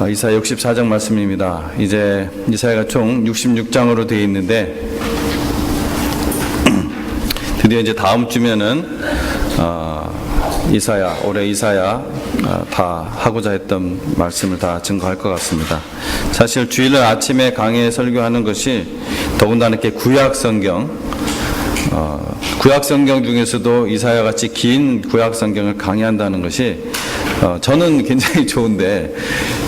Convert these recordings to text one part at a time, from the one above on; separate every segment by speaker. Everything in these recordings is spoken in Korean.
Speaker 1: 이사야 64장 말씀입니다. 이제 이사야가 총 66장으로 되어 있는데 드디어 이제 다음 주면은 올해 이사야 다 하고자 했던 말씀을 다 증거할 것 같습니다. 사실 주일날 아침에 강의에 설교하는 것이 더군다나 이렇게 구약 성경 중에서도 이사야 같이 긴 구약 성경을 강의한다는 것이 저는 굉장히 좋은데,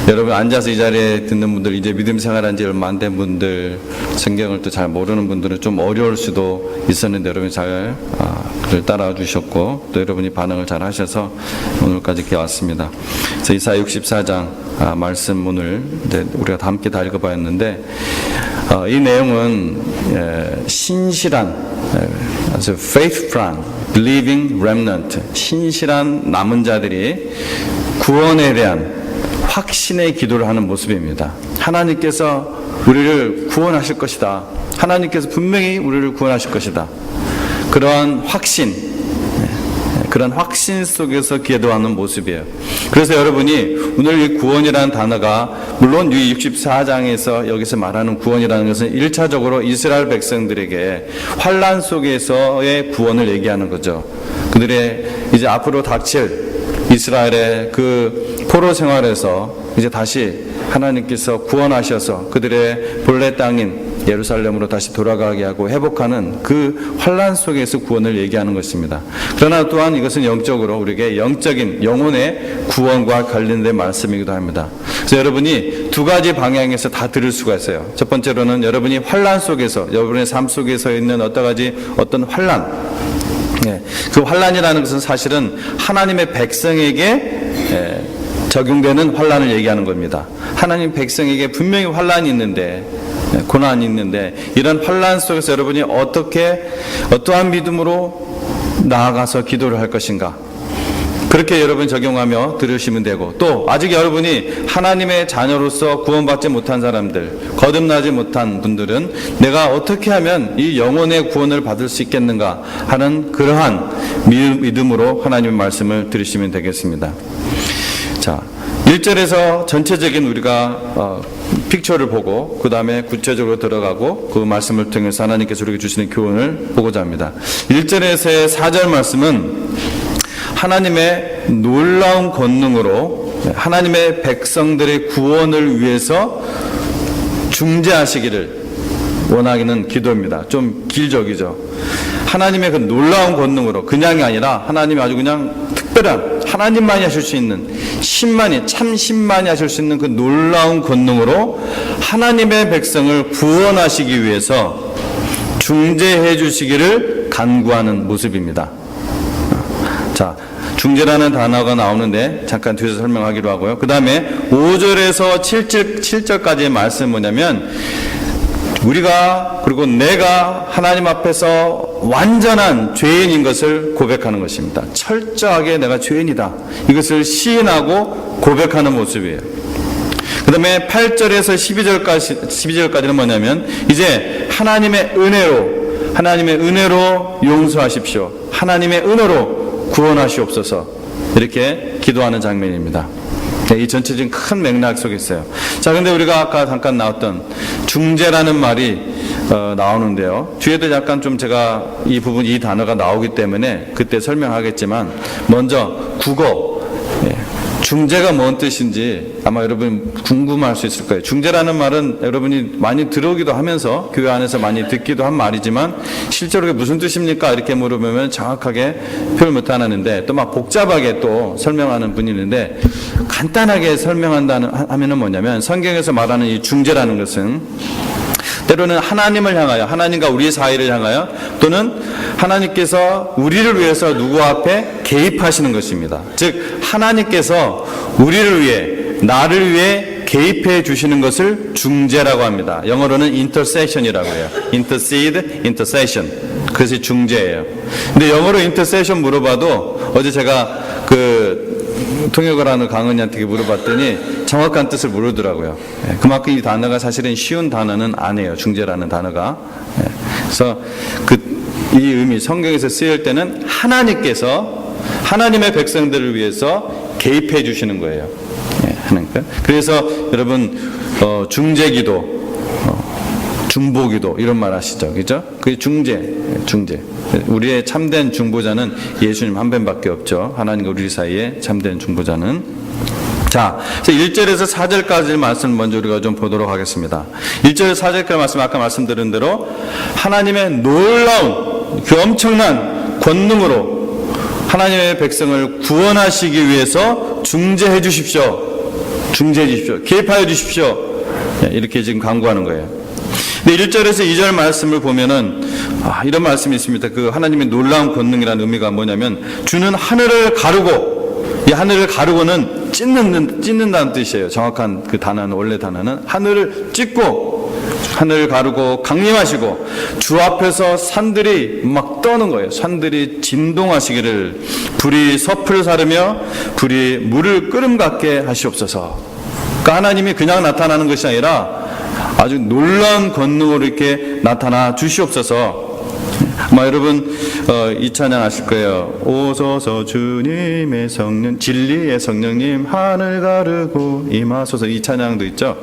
Speaker 1: 여러분 앉아서 이 자리에 듣는 분들, 이제 믿음 생활한 지 얼마 안 된 분들, 성경을 또 잘 모르는 분들은 좀 어려울 수도 있었는데 여러분이 잘 그를 따라와 주셨고 또 여러분이 반응을 잘 하셔서 오늘까지 이렇게 왔습니다. 그래서 이사야 64장 말씀 오늘 우리가 다 함께 다 읽어봤는데, 이 내용은 신실한, 아주 faithful, believing remnant, 신실한 남은 자들이 구원에 대한 확신의 기도를 하는 모습입니다. 하나님께서 우리를 구원하실 것이다. 하나님께서 분명히 우리를 구원하실 것이다. 그러한 확신 속에서 기도하는 모습이에요. 그래서 여러분이 오늘 이 구원이라는 단어가, 물론 이 64장에서 여기서 말하는 구원이라는 것은 1차적으로 이스라엘 백성들에게 환난 속에서의 구원을 얘기하는 거죠. 그들의 이제 앞으로 닥칠 이스라엘의 그 포로 생활에서 이제 다시 하나님께서 구원하셔서 그들의 본래 땅인 예루살렘으로 다시 돌아가게 하고 회복하는 그 환난 속에서 구원을 얘기하는 것입니다. 그러나 또한 이것은 영적으로 우리에게 영적인 영혼의 구원과 관련된 말씀이기도 합니다. 그래서 여러분이 두 가지 방향에서 다 들을 수가 있어요. 첫 번째로는 여러분이 환난 속에서, 여러분의 삶 속에서 있는 어떤 환난, 그 환난이라는 것은 사실은 하나님의 백성에게 적용되는 환난을 얘기하는 겁니다. 하나님 백성에게 분명히 환난이 있는데, 고난이 있는데, 이런 환난 속에서 여러분이 어떠한 믿음으로 나아가서 기도를 할 것인가, 그렇게 여러분 적용하며 들으시면 되고, 또 아직 여러분이 하나님의 자녀로서 구원받지 못한 사람들, 거듭나지 못한 분들은 내가 어떻게 하면 이 영혼의 구원을 받을 수 있겠는가 하는 그러한 믿음으로 하나님의 말씀을 들으시면 되겠습니다. 자, 1절에서 전체적인 우리가 픽처를 보고 그 다음에 구체적으로 들어가고 그 말씀을 통해서 하나님께서 우리에게 주시는 교훈을 보고자 합니다. 1절에서의 4절 말씀은 하나님의 놀라운 권능으로 하나님의 백성들의 구원을 위해서 중재하시기를 원하기는 기도입니다. 좀 길적이죠. 하나님의 그 놀라운 권능으로, 그냥이 아니라 하나님이 아주 그냥 특별한, 하나님만이 하실 수 있는, 참 신만이 하실 수 있는 그 놀라운 권능으로 하나님의 백성을 구원하시기 위해서 중재해 주시기를 간구하는 모습입니다. 자, 중재라는 단어가 나오는데 잠깐 뒤에서 설명하기로 하고요. 그 다음에 5절에서 7절까지의 말씀은 뭐냐면, 우리가, 그리고 내가 하나님 앞에서 완전한 죄인인 것을 고백하는 것입니다. 철저하게 내가 죄인이다, 이것을 시인하고 고백하는 모습이에요. 그 다음에 8절에서 12절까지는 뭐냐면, 이제 하나님의 은혜로 용서하십시오, 하나님의 은혜로 구원하시옵소서, 이렇게 기도하는 장면입니다. 이 전체적인 큰 맥락 속에 있어요. 자, 근데 우리가 아까 잠깐 나왔던 중재라는 말이 나오는데요. 뒤에도 약간 좀 제가 이 단어가 나오기 때문에 그때 설명하겠지만, 먼저 국어, 중재가 뭔 뜻인지 아마 여러분 궁금할 수 있을 거예요. 중재라는 말은 여러분이 많이 들어오기도 하면서 교회 안에서 많이 듣기도 한 말이지만, 실제로 무슨 뜻입니까? 이렇게 물어보면 정확하게 표현 못 하는데, 또 막 복잡하게 또 설명하는 분이 있는데, 간단하게 하면은 뭐냐면, 성경에서 말하는 이 중재라는 것은 때로는 하나님을 향하여, 하나님과 우리 사이를 향하여, 또는 하나님께서 우리를 위해서 누구 앞에 개입하시는 것입니다. 즉 하나님께서 우리를 위해, 나를 위해 개입해 주시는 것을 중재라고 합니다. 영어로는 intercession이라고 해요. intercession. 그것이 중재예요. 근데 영어로 intercession 물어봐도, 어제 제가 통역을 하는 강은이한테 물어봤더니 정확한 뜻을 모르더라고요. 그만큼 이 단어가 사실은 쉬운 단어는 아니에요. 중재라는 단어가. 그래서 이 의미, 성경에서 쓰일 때는 하나님께서 하나님의 백성들을 위해서 개입해 주시는 거예요. 하니까. 그래서 여러분 중재기도, 중보기도 이런 말 하시죠, 그죠? 그게 중재. 우리의 참된 중보자는 예수님 한 분밖에 없죠. 하나님과 우리 사이에 참된 중보자는. 자, 1절에서 4절까지 말씀 먼저 우리가 좀 보도록 하겠습니다. 1절에서 4절까지 말씀, 아까 말씀드린 대로 하나님의 놀라운 그 엄청난 권능으로 하나님의 백성을 구원하시기 위해서 중재해 주십시오. 개입하여 주십시오. 이렇게 지금 간구하는 거예요. 근데 1절에서 2절 말씀을 보면은 이런 말씀이 있습니다. 그 하나님의 놀라운 권능이라는 의미가 뭐냐면 주는 하늘을 가르고, 이 하늘을 가르고는 찢는다는 뜻이에요. 정확한 그 단어는, 원래 단어는 하늘을 찢고, 하늘을 가르고 강림하시고 주 앞에서 산들이 막 떠는 거예요. 산들이 진동하시기를, 불이 섭을 사르며 불이 물을 끓음 같게 하시옵소서. 그러니까 하나님이 그냥 나타나는 것이 아니라 아주 놀라운 권능으로 이렇게 나타나 주시옵소서. 여러분 이 찬양 아실 거예요. 오소서 주님의 성령, 진리의 성령님 하늘 가르고 임하소서. 이 찬양도 있죠.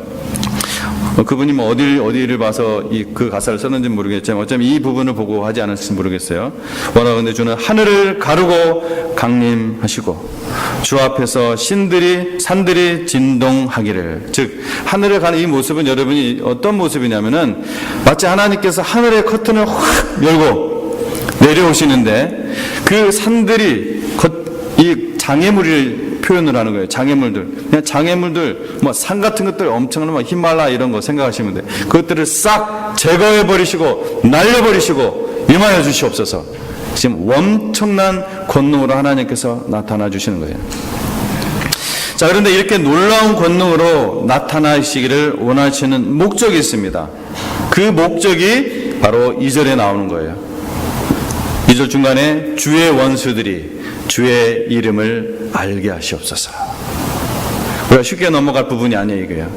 Speaker 1: 그분이 뭐 어디를 봐서 그 가사를 썼는지 모르겠지만 어쩌면 이 부분을 보고 하지 않았을지 모르겠어요. 워낙 근데 주는 하늘을 가르고 강림하시고 주 앞에서 산들이 진동하기를. 즉 하늘을 가는 이 모습은 여러분이 어떤 모습이냐면은 마치 하나님께서 하늘의 커튼을 확 열고 내려오시는데 그 산들이 이 장애물을 표현을 하는 거예요. 장애물들, 뭐 산 같은 것들 엄청난 히말라야 이런 거 생각하시면 돼요. 그것들을 싹 제거해 버리시고 날려버리시고 임하여 주시옵소서. 지금 엄청난 권능으로 하나님께서 나타나 주시는 거예요. 자, 그런데 이렇게 놀라운 권능으로 나타나시기를 원하시는 목적이 있습니다. 그 목적이 바로 2절에 나오는 거예요. 2절 중간에 주의 원수들이 주의 이름을 알게 하시옵소서. 우리가 쉽게 넘어갈 부분이 아니에요, 이거요.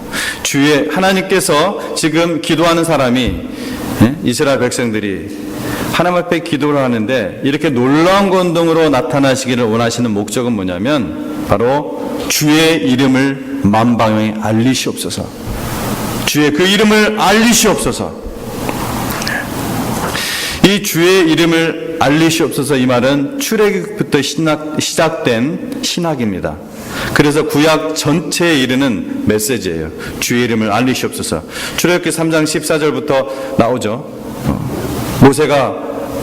Speaker 1: 하나님께서 지금 기도하는 사람이, 이스라엘 백성들이 하나님 앞에 기도를 하는데 이렇게 놀라운 권능으로 나타나시기를 원하시는 목적은 뭐냐면 바로 주의 이름을 만방에 알리시옵소서. 주의 그 이름을 알리시옵소서. 이 주의 이름을 알리시옵소서, 이 말은 출애굽부터 시작된 신학입니다. 그래서 구약 전체에 이르는 메시지예요. 주의 이름을 알리시옵소서. 출애굽기 3장 14절부터 나오죠.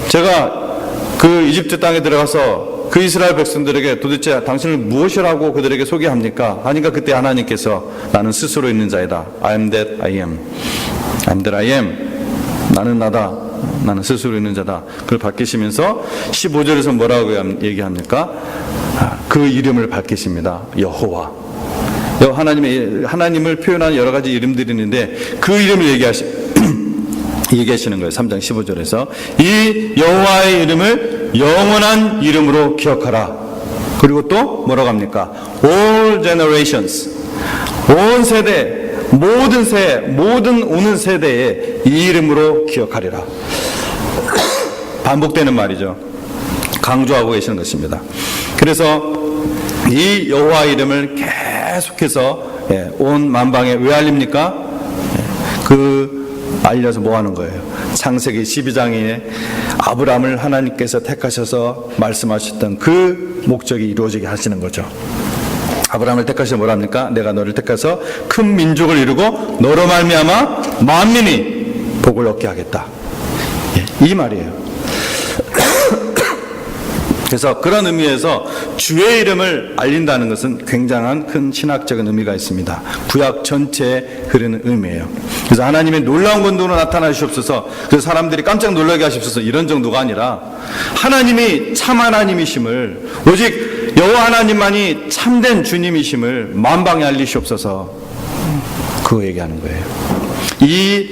Speaker 1: 제가 그 이집트 땅에 들어가서 그 이스라엘 백성들에게 도대체 당신을 무엇이라고 그들에게 소개합니까? 하니까 그때 하나님께서 나는 스스로 있는 자이다. I am that I am. I am that I am. 나는 나다. 나는 스스로 있는 자다. 그걸 밝히시면서 15절에서 뭐라고 얘기합니까? 그 이름을 밝히십니다. 여호와. 하나님을 표현하는 여러 가지 이름들이 있는데 그 이름을 얘기하시는 거예요. 3장 15절에서 이 여호와의 이름을 영원한 이름으로 기억하라. 그리고 또 뭐라고 합니까? All generations, 온 세대, 모든 오는 세대에 이 이름으로 기억하리라. 반복되는 말이죠. 강조하고 계시는 것입니다. 그래서 이 여호와 이름을 계속해서 온 만방에 왜 알립니까? 알려서 뭐 하는 거예요? 창세기 12장에 아브라함을 하나님께서 택하셔서 말씀하셨던 그 목적이 이루어지게 하시는 거죠. 아브라함을 택하셔서 뭐랍니까? 내가 너를 택해서 큰 민족을 이루고 너로 말미암아 만민이 복을 얻게 하겠다. 이 말이에요. 그래서 그런 의미에서 주의 이름을 알린다는 것은 굉장한 큰 신학적인 의미가 있습니다. 구약 전체에 흐르는 의미예요. 그래서 하나님의 놀라운 권능으로 나타나시옵소서. 그래서 사람들이 깜짝 놀라게 하시옵소서. 이런 정도가 아니라 하나님이 참 하나님이심을, 오직 여호와 하나님만이 참된 주님이심을 만방에 알리시옵소서. 그거 얘기하는 거예요. 이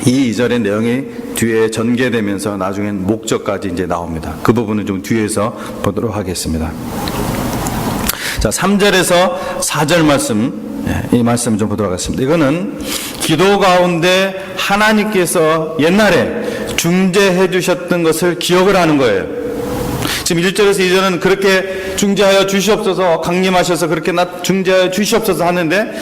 Speaker 1: 2절의 내용이 뒤에 전개되면서 나중엔 목적까지 이제 나옵니다. 그 부분은 좀 뒤에서 보도록 하겠습니다. 자, 3절에서 4절 말씀, 이 말씀 좀 보도록 하겠습니다. 이거는 기도 가운데 하나님께서 옛날에 중재해 주셨던 것을 기억을 하는 거예요. 지금 1절에서 2절은 그렇게 중재하여 주시옵소서, 강림하셔서 그렇게 중재하여 주시옵소서 하는데,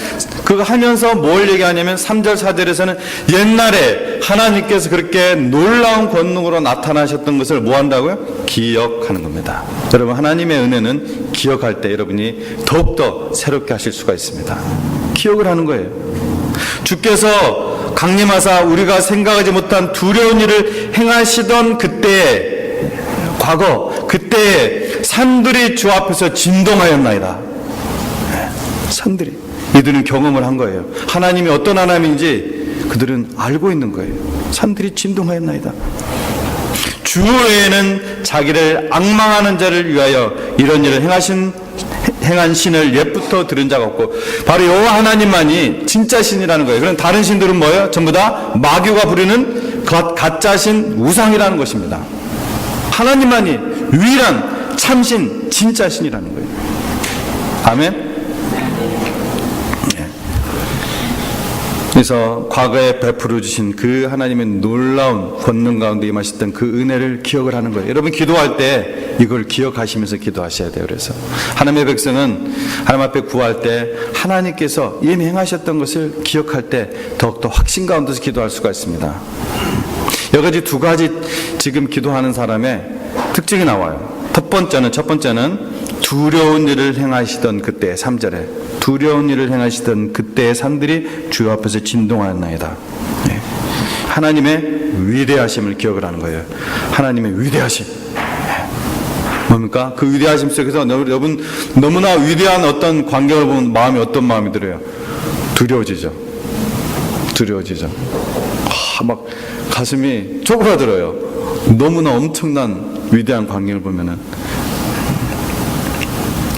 Speaker 1: 그거 하면서 뭘 얘기하냐면 3절 4절에서는 옛날에 하나님께서 그렇게 놀라운 권능으로 나타나셨던 것을 뭐 한다고요? 기억하는 겁니다. 여러분, 하나님의 은혜는 기억할 때 여러분이 더욱더 새롭게 하실 수가 있습니다. 기억을 하는 거예요. 주께서 강림하사 우리가 생각하지 못한 두려운 일을 행하시던 그때에, 과거 그때에 산들이 주 앞에서 진동하였나이다. 산들이, 이들은 경험을 한 거예요. 하나님이 어떤 하나님인지 그들은 알고 있는 거예요. 산들이 진동하였나이다. 주 외에는 자기를 앙망하는 자를 위하여 이런 일을 행한 신을 옛부터 들은 자가 없고, 바로 여호와 하나님만이 진짜 신이라는 거예요. 그럼 다른 신들은 뭐예요? 전부 다 마귀가 부리는 가짜 신, 우상이라는 것입니다. 하나님만이 유일한 참신, 진짜 신이라는 거예요. 아멘. 그래서 과거에 베풀어 주신 그 하나님의 놀라운 권능 가운데 임하셨던 그 은혜를 기억을 하는 거예요. 여러분, 기도할 때 이걸 기억하시면서 기도하셔야 돼요. 그래서 하나님의 백성은 하나님 앞에 구할 때 하나님께서 이미 행하셨던 것을 기억할 때 더욱더 확신 가운데서 기도할 수가 있습니다. 여러 가지 두 가지 지금 기도하는 사람의 특징이 나와요. 첫 번째는 두려운 일을 행하시던 그때, 3절에 두려운 일을 행하시던 그때의 산들이 주 앞에서 진동하였나이다. 네. 하나님의 위대하심을 기억을 하는 거예요. 하나님의 위대하심. 네. 뭡니까? 그 위대하심 속에서 여러분, 너무나 위대한 어떤 광경을 보면 마음이 어떤 마음이 들어요? 두려워지죠. 막 가슴이 쪼그라들어요. 너무나 엄청난 위대한 광경을 보면은.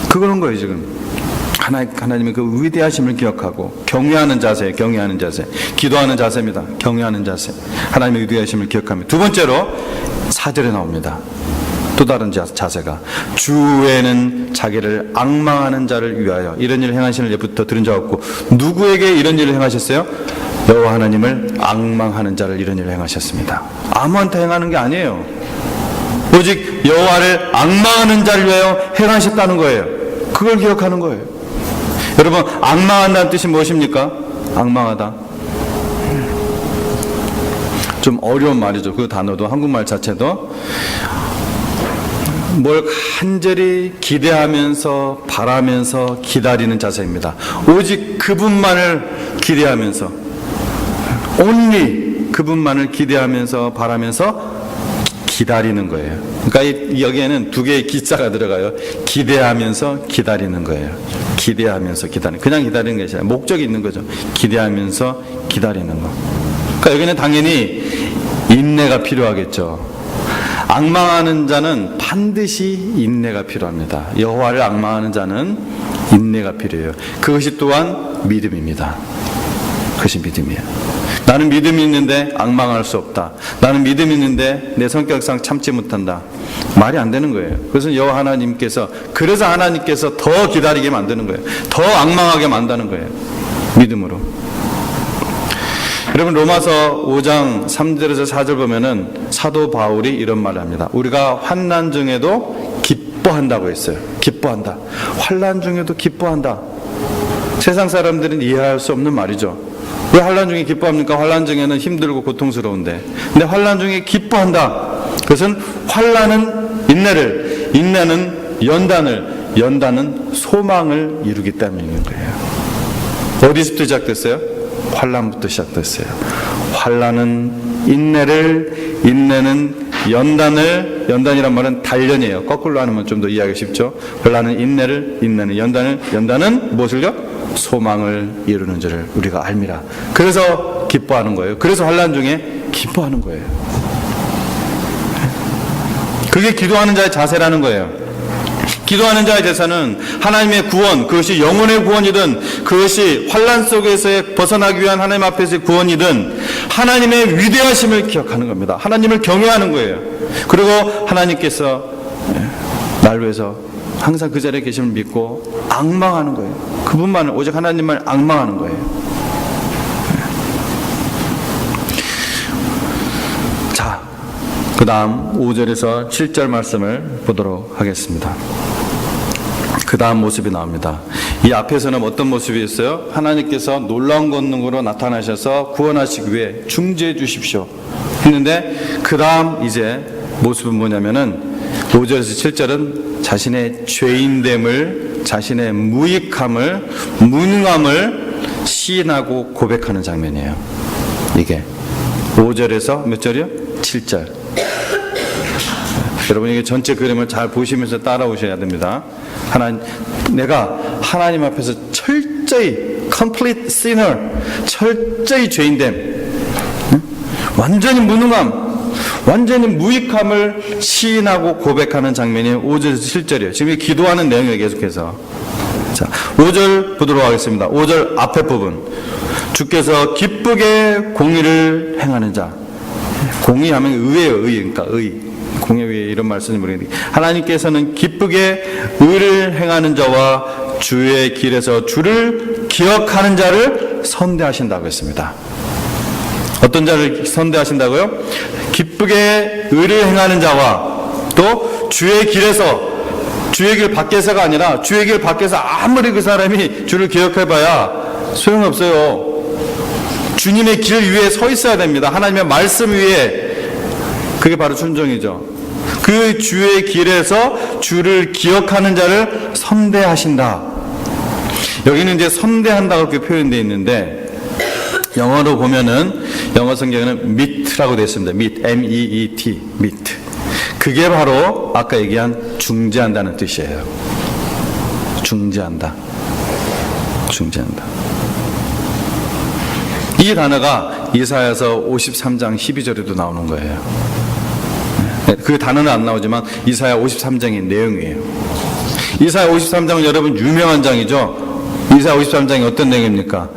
Speaker 1: 그런 거예요, 지금. 하나님의 그 위대하심을 기억하고 경외하는 자세, 기도하는 자세입니다. 경외하는 자세, 하나님의 위대하심을 기억하며, 두 번째로 4절에 나옵니다. 또 다른 자세가 주 외에는 자기를 앙망하는 자를 위하여 이런 일을 행하시는 예부터 들은 자 없고, 누구에게 이런 일을 행하셨어요? 여호와 하나님을 앙망하는 자를 이런 일을 행하셨습니다. 아무한테 행하는 게 아니에요. 오직 여호와를 앙망하는 자를 위하여 행하셨다는 거예요. 그걸 기억하는 거예요. 여러분, 앙망한다는 뜻이 무엇입니까? 앙망하다. 좀 어려운 말이죠. 그 단어도, 한국말 자체도. 뭘 간절히 기대하면서, 바라면서 기다리는 자세입니다. 오직 그분만을 기대하면서, only 그분만을 기대하면서, 바라면서 기다리는 거예요. 그러니까 여기에는 두 개의 기자가 들어가요. 기대하면서 기다리는 거예요. 기대하면서 기다리는, 그냥 기다리는 게 아니라 목적이 있는 거죠. 기대하면서 기다리는 거. 그러니까 여기는 당연히 인내가 필요하겠죠. 앙망하는 자는 반드시 인내가 필요합니다. 여호와를 앙망하는 자는 인내가 필요해요. 그것이 또한 믿음입니다. 그것이 믿음이에요. 나는 믿음이 있는데 앙망할 수 없다. 나는 믿음이 있는데 내 성격상 참지 못한다. 말이 안 되는 거예요. 그래서 여호와 하나님께서, 그래서 하나님께서 더 기다리게 만드는 거예요. 더 앙망하게 만드는 거예요. 믿음으로. 여러분, 로마서 5장 3절에서 4절 보면은 사도 바울이 이런 말을 합니다. 우리가 환난 중에도 기뻐한다고 했어요. 기뻐한다. 환난 중에도 기뻐한다. 세상 사람들은 이해할 수 없는 말이죠. 왜 환난 중에 기뻐합니까? 환난 중에는 힘들고 고통스러운데. 근데 환난 중에 기뻐한다. 그것은 환난은 인내를, 인내는 연단을, 연단은 소망을 이루기 때문인 거예요. 어디서부터 시작됐어요? 환난부터 시작됐어요. 환난은 인내를, 인내는 연단을, 연단이란 말은 단련이에요. 거꾸로 하면 좀 더 이해하기 쉽죠. 환난은 인내를, 인내는 연단을, 연단은 무엇을요? 소망을 이루는 줄을 우리가 알미라. 그래서 기뻐하는 거예요. 그래서 환난 중에 기뻐하는 거예요. 그게 기도하는 자의 자세라는 거예요. 기도하는 자의 자세는 하나님의 구원, 그것이 영혼의 구원이든 그것이 환난 속에서 벗어나기 위한 하나님 앞에서의 구원이든 하나님의 위대하심을 기억하는 겁니다. 하나님을 경외하는 거예요. 그리고 하나님께서 날 위해서 항상 그 자리에 계심을 믿고 앙망하는 거예요. 그분만을, 오직 하나님만을 앙망하는 거예요. 자, 그 다음 5절에서 7절 말씀을 보도록 하겠습니다. 그 다음 모습이 나옵니다. 이 앞에서는 어떤 모습이 있어요? 하나님께서 놀라운 권능으로 나타나셔서 구원하시기 위해 중재해 주십시오 했는데, 그 다음 이제 모습은 뭐냐면은 5절에서 7절은 자신의 죄인됨을, 자신의 무익함을, 무능함을 시인하고 고백하는 장면이에요. 이게 5절에서 몇 절이요? 7절. 여러분, 이게 전체 그림을 잘 보시면서 따라오셔야 됩니다. 내가 하나님 앞에서 철저히 complete sinner, 철저히 죄인됨, 완전히 무능함, 완전히 무익함을 시인하고 고백하는 장면이 5절에서 7절이에요. 지금 기도하는 내용이에요. 계속해서. 자, 5절 보도록 하겠습니다. 5절 앞에 부분. 주께서 기쁘게 공의를 행하는 자. 공의하면 의예요. 의. 그러니까 의. 공의 위에 이런 말씀을 모르겠는데, 하나님께서는 기쁘게 의를 행하는 자와 주의 길에서 주를 기억하는 자를 선대하신다고 했습니다. 어떤 자를 선대하신다고요? 기쁘게 의를 행하는 자와 또 주의 길에서, 주의 길 밖에서가 아니라 주의 길 밖에서 아무리 그 사람이 주를 기억해봐야 소용없어요. 주님의 길 위에 서 있어야 됩니다. 하나님의 말씀 위에. 그게 바로 순종이죠. 그 주의 길에서 주를 기억하는 자를 선대하신다. 여기는 이제 선대한다고 그렇게 표현되어 있는데, 영어로 보면은, 영어 성경에는 meet라고 되어 있습니다. meet, M-E-E-T, meet. 그게 바로 아까 얘기한 중재한다는 뜻이에요. 중재한다. 중재한다. 이 단어가 이사야서 53장 12절에도 나오는 거예요. 그 단어는 안 나오지만 이사야 53장의 내용이에요. 이사야 53장은 여러분 유명한 장이죠. 이사야 53장이 어떤 내용입니까?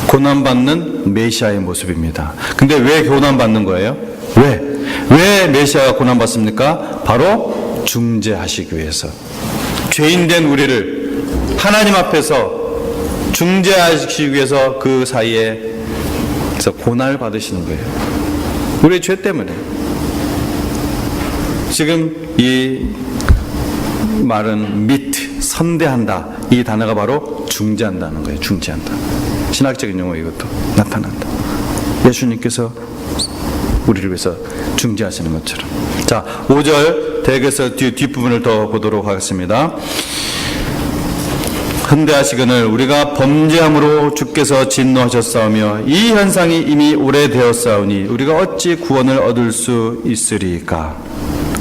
Speaker 1: 고난받는 메시아의 모습입니다. 근데 왜 고난받는 거예요? 왜 메시아가 고난받습니까? 바로 중재하시기 위해서. 죄인된 우리를 하나님 앞에서 중재하시기 위해서 그 사이에 고난을 받으시는 거예요. 우리의 죄 때문에. 지금 이 말은 meet, 선대한다. 이 단어가 바로 중재한다는 거예요. 중재한다. 신학적인 용어 이것도 나타난다. 예수님께서 우리를 위해서 중재하시는 것처럼. 자, 5절 대개서 뒷부분을 더 보도록 하겠습니다. 헌대하시거늘 우리가 범죄함으로 주께서 진노하셨사오며 이 현상이 이미 오래되었사오니 우리가 어찌 구원을 얻을 수 있으리까.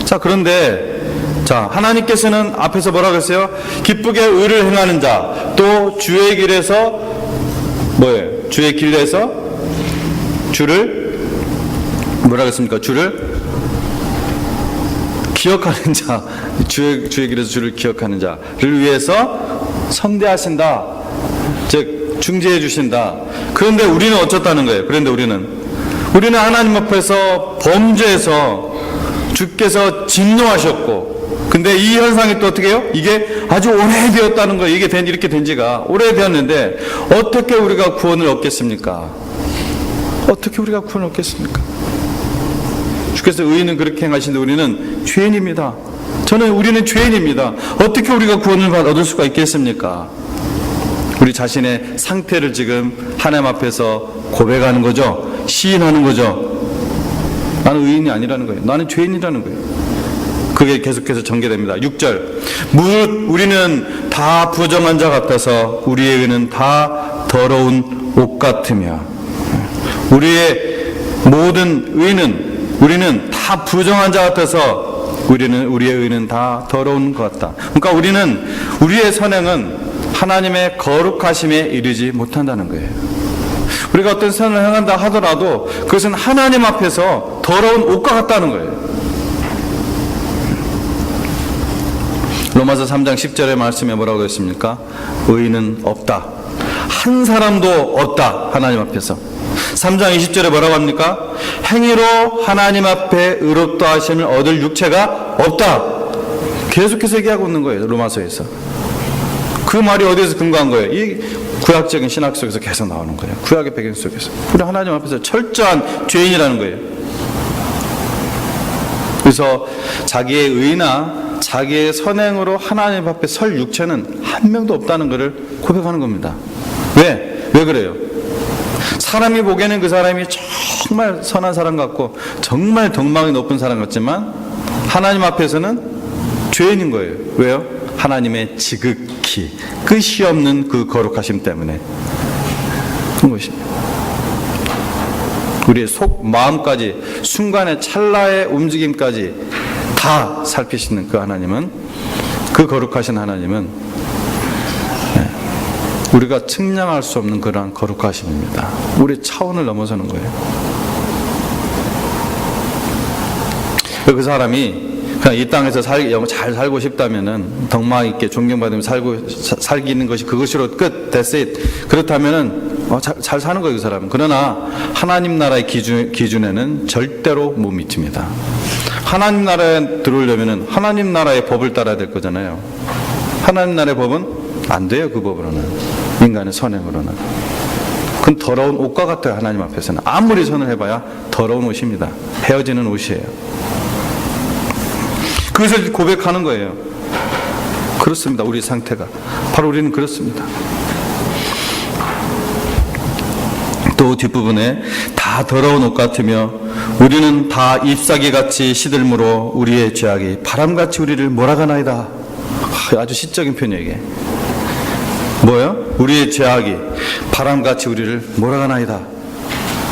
Speaker 1: 자, 그런데 자, 하나님께서는 앞에서 뭐라고 했어요? 기쁘게 의를 행하는 자, 또 주의 길에서 뭐예요? 주의 길에서 주를 뭐라고 했습니까? 주를 기억하는 자, 주의 길에서 주를 기억하는 자를 위해서 선대하신다. 즉 중재해 주신다. 그런데 우리는 어쩌다는 거예요? 그런데 우리는 하나님 앞에서 범죄해서 주께서 진노하셨고, 근데 이 현상이 또 어떻게 해요? 이게 아주 오래되었다는 거예요. 이게 이렇게 된 지가 오래되었는데 어떻게 우리가 구원을 얻겠습니까? 어떻게 우리가 구원을 얻겠습니까? 주께서 의인은 그렇게 행하시는데 우리는 죄인입니다. 우리는 죄인입니다. 어떻게 우리가 구원을 얻을 수가 있겠습니까? 우리 자신의 상태를 지금 하나님 앞에서 고백하는 거죠. 시인하는 거죠. 나는 의인이 아니라는 거예요. 나는 죄인이라는 거예요. 그게 계속해서 전개됩니다. 6절. 무릇 우리는 다 부정한 자 같아서 우리의 의는 다 더러운 옷 같으며, 우리의 모든 의는, 우리는 다 부정한 자 같아서 우리의 의는 다 더러운 것 같다. 그러니까 우리의 선행은 하나님의 거룩하심에 이르지 못한다는 거예요. 우리가 어떤 선을 행한다 하더라도 그것은 하나님 앞에서 더러운 옷과 같다는 거예요. 로마서 3장 10절의 말씀에 뭐라고 했습니까? 의인은 없다. 한 사람도 없다. 하나님 앞에서. 3장 20절에 뭐라고 합니까? 행위로 하나님 앞에 의롭다 하심을 얻을 육체가 없다. 계속해서 얘기하고 있는 거예요. 로마서에서. 그 말이 어디에서 근거한 거예요? 이 구약적인 신학 속에서 계속 나오는 거예요. 구약의 배경 속에서. 우리 하나님 앞에서 철저한 죄인이라는 거예요. 그래서 자기의 의나 자기의 선행으로 하나님 앞에 설 육체는 한 명도 없다는 것을 고백하는 겁니다. 왜? 왜 그래요? 사람이 보기에는 그 사람이 정말 선한 사람 같고 정말 덕망이 높은 사람 같지만 하나님 앞에서는 죄인인 거예요. 왜요? 하나님의 지극히 끝이 없는 그 거룩하심 때문에 그런 것입니다. 우리의 속, 마음까지 순간의 찰나의 움직임까지 다 살피시는 그 하나님은, 그 거룩하신 하나님은 우리가 측량할 수 없는 그러한 거룩하심입니다. 우리의 차원을 넘어서는 거예요. 그 사람이 그냥 이 땅에서 잘 살고 싶다면은 덕망 있게 존경받으며 살기는 것이 그것으로 끝, that's it. 그렇다면은 잘 사는 거예요, 그 사람은. 그러나 하나님 나라의 기준에는 절대로 못 미칩니다. 하나님 나라에 들어오려면은 하나님 나라의 법을 따라야 될 거잖아요. 하나님 나라의 법은 안 돼요, 그 법으로는. 인간의 선행으로는. 그건 더러운 옷과 같아요, 하나님 앞에서는. 아무리 선을 해봐야 더러운 옷입니다. 헤어지는 옷이에요. 그것을 고백하는 거예요. 그렇습니다. 우리 상태가. 바로 우리는 그렇습니다. 또 뒷부분에 다 더러운 옷 같으며 우리는 다 잎사귀같이 시들므로 우리의 죄악이 바람같이 우리를 몰아가나이다. 아주 시적인 표현이에요, 이게. 뭐예요? 우리의 죄악이 바람같이 우리를 몰아가나이다.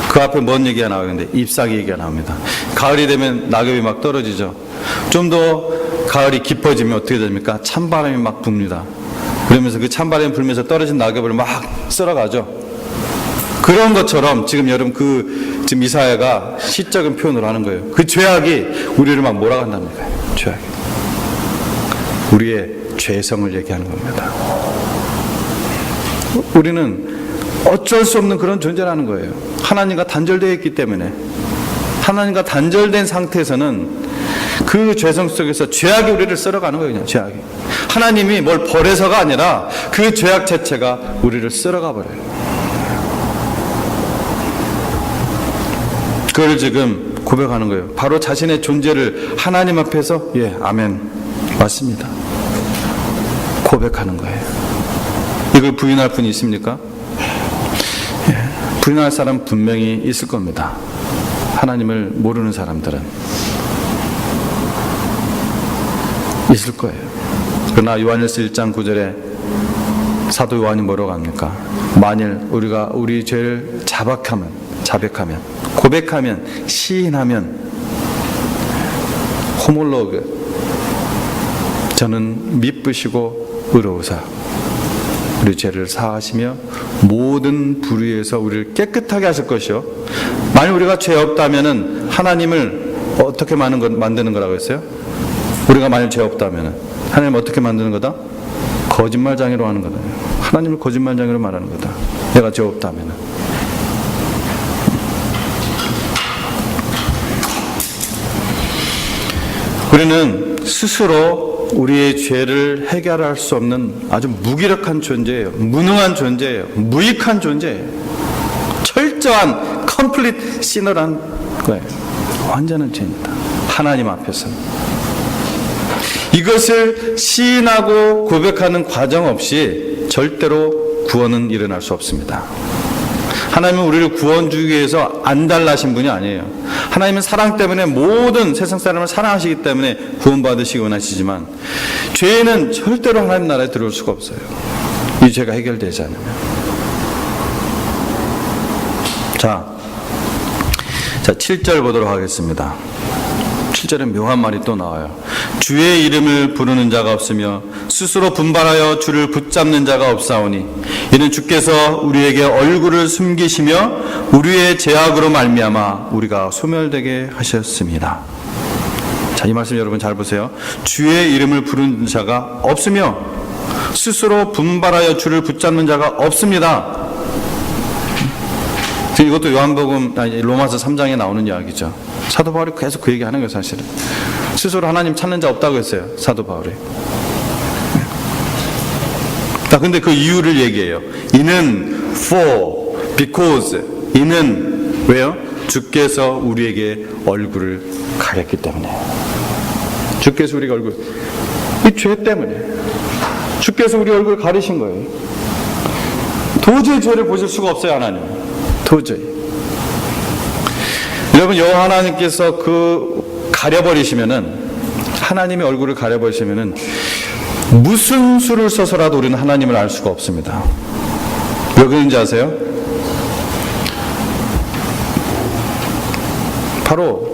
Speaker 1: 그 앞에 뭔 얘기가 나오는데 잎사귀 얘기가 나옵니다. 가을이 되면 낙엽이 막 떨어지죠. 좀 더 가을이 깊어지면 어떻게 됩니까? 찬바람이 막 붑니다. 그러면서 그 찬바람이 불면서 떨어진 낙엽을 막 쓸어가죠. 그런 것처럼 지금 여러분 지금 이사야가 시적인 표현으로 하는 거예요. 그 죄악이 우리를 막 몰아간다는 거예요. 죄악이. 우리의 죄성을 얘기하는 겁니다. 우리는 어쩔 수 없는 그런 존재라는 거예요. 하나님과 단절되어 있기 때문에. 하나님과 단절된 상태에서는 그 죄성 속에서 죄악이 우리를 쓸어가는 거예요. 그냥 죄악이. 하나님이 뭘 버려서가 아니라 그 죄악 자체가 우리를 쓸어가 버려요. 그걸 지금 고백하는 거예요. 바로 자신의 존재를 하나님 앞에서 아멘, 맞습니다. 고백하는 거예요. 이걸 부인할 분이 있습니까? 부인할 사람 분명히 있을 겁니다. 하나님을 모르는 사람들은 있을 거예요. 그러나 요한일서 1장 9절에 사도 요한이 뭐라고 합니까? 만일 우리가 우리 죄를 자백하면, 고백하면, 시인하면, 호몰로그, 저는 미쁘시고 의로우사 우리 죄를 사하시며 모든 불의에서 우리를 깨끗하게 하실 것이요. 만일 우리가 죄 없다면은 하나님을 어떻게 만드는 거라고 했어요? 우리가 만일 죄 없다면은 하나님 어떻게 만드는 거다? 거짓말장애로 하는 거다. 하나님을 거짓말장애로 말하는 거다. 내가 죄 없다면은. 우리는 스스로 우리의 죄를 해결할 수 없는 아주 무기력한 존재예요. 무능한 존재예요. 무익한 존재예요. 철저한 컴플릿 시너란 거예요. 완전한 죄입니다. 하나님 앞에서는. 이것을 시인하고 고백하는 과정 없이 절대로 구원은 일어날 수 없습니다. 하나님은 우리를 구원 주기 위해서 안달나신 분이 아니에요. 하나님은 사랑 때문에 모든 세상 사람을 사랑하시기 때문에 구원받으시기 원하시지만 죄는 절대로 하나님 나라에 들어올 수가 없어요. 이 죄가 해결되지 않으면. 자 7절 보도록 하겠습니다. 7절에 묘한 말이 또 나와요. 주의 이름을 부르는 자가 없으며 스스로 분발하여 주를 붙잡는 자가 없사오니 이는 주께서 우리에게 얼굴을 숨기시며 우리의 죄악으로 말미암아 우리가 소멸되게 하셨습니다. 자, 이 말씀 여러분 잘 보세요. 주의 이름을 부르는 자가 없으며 스스로 분발하여 주를 붙잡는 자가 없습니다. 이것도 요한복음 로마서 3장에 나오는 이야기죠. 사도 바울이 계속 그 얘기하는 거예요. 사실은 스스로 하나님 찾는 자 없다고 했어요. 사도 바울이. 근데 그 이유를 얘기해요. 이는 because 이는 왜요? 주께서 우리에게 얼굴을 가렸기 때문에. 주께서 우리가 이 죄 때문에. 주께서 우리 얼굴을 가리신 거예요. 도저히 죄를 보실 수가 없어요, 하나님. 도저히. 여러분, 여호와 하나님께서 가려버리시면은, 하나님의 얼굴을 가려버리시면은 무슨 수를 써서라도 우리는 하나님을 알 수가 없습니다. 왜 그런지 아세요? 바로